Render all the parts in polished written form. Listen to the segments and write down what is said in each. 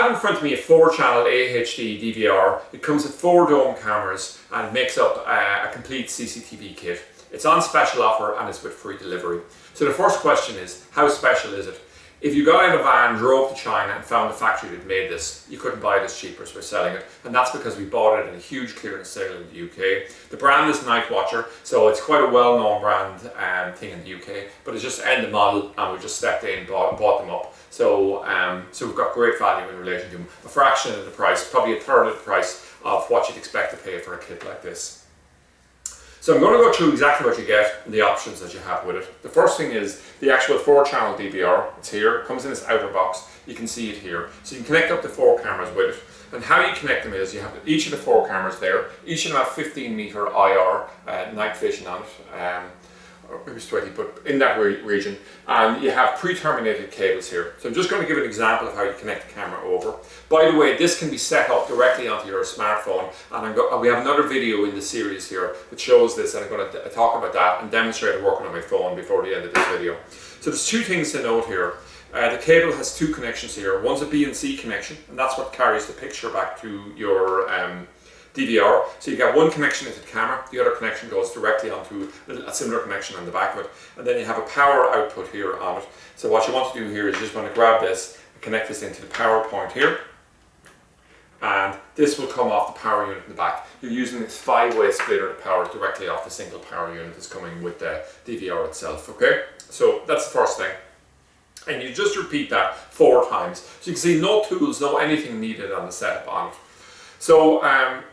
have in front of me a 4-channel AHD DVR. It comes with 4 dome cameras and makes up a complete CCTV kit. It's on special offer and it's with free delivery. So the first question is, how special is it? If you got in a van, drove to China and found a factory that made this, you couldn't buy this cheaper, so we're selling it. And that's because we bought it in a huge clearance sale in the UK. The brand is Night Watcher, so it's quite a well-known brand thing in the UK, but it's just end the model and we've just stepped in, bought them up. So, so we've got great value in relation to them. A fraction of the price, probably a third of the price of what you'd expect to pay for a kit like this. So I'm going to go through exactly what you get and the options that you have with it. The first thing is the actual 4-channel DVR. It's here. It comes in this outer box. You can see it here. So you can connect up to 4 cameras with it. And how you connect them is you have each of the 4 cameras there. Each of them have 15-meter IR night vision on it. Or maybe it's 20, but in that region. And you have pre-terminated cables here. So I'm just going to give an example of how you connect the camera over. By the way, this can be set up directly onto your smartphone, and we have another video in the series here that shows this, and I'm going to talk about that and demonstrate it working on my phone before the end of this video. So there's 2 things to note here. The cable has 2 connections here. One's a B and C connection, and that's what carries the picture back to your DVR. So you got one connection into the camera, the other connection goes directly onto a similar connection on the back of it, and then you have a power output here on it. So what you want to do here is you just want to grab this and connect this into the power point here, and this will come off the power unit in the back. You're using this 5-way splitter to power directly off the single power unit that's coming with the DVR itself. Okay, so that's the first thing. And you just repeat that 4 times. So you can see no tools, no anything needed on the setup on it. So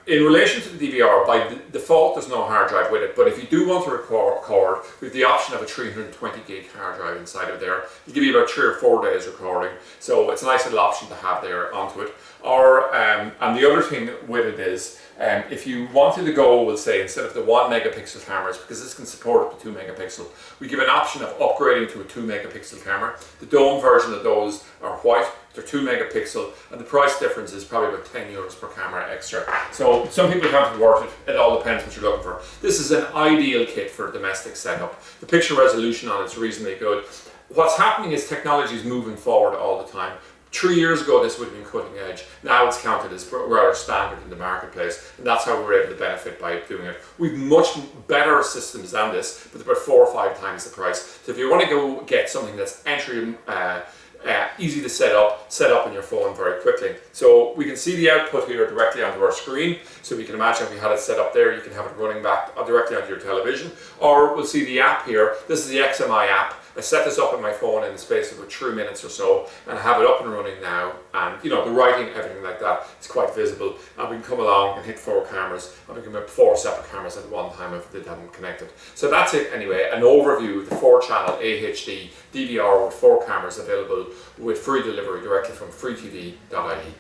in relation to the DVR, by default there's no hard drive with it, but if you do want to record, we have the option of a 320 gig hard drive inside of there. It'll give you about 3 or 4 days recording, so it's a nice little option to have there onto it. Or, and the other thing with it is, if you wanted to go, we'll say, instead of the 1 megapixel cameras, because this can support up to 2 megapixel, we give an option of upgrading to a 2 megapixel camera. The dome version of those are white. They're 2 megapixel, and the price difference is probably about 10 euros per camera extra. So some people can't afford it. It all depends what you're looking for. This is an ideal kit for a domestic setup. The picture resolution on it's reasonably good. What's happening is technology is moving forward all the time. 3 years ago this would have been cutting edge. Now it's counted as rather standard in the marketplace, and that's how we're able to benefit by doing it. We've much better systems than this, but they're about 4 or 5 times the price. So if you want to go get something that's entry easy to set up on your phone very quickly. So we can see the output here directly onto our screen. So we can imagine if we had it set up there, you can have it running back directly onto your television. Or we'll see the app here. This is the XMI app. I set this up on my phone in the space of about 3 minutes or so, and I have it up and running now. And you know, the writing, everything like that, is quite visible. And we can come along and hit 4 cameras, and we can have 4 separate cameras at one time if they hadn't connected. So that's it anyway, an overview of the 4-channel AHD DVR with 4 cameras available with free delivery directly from freetv.ie.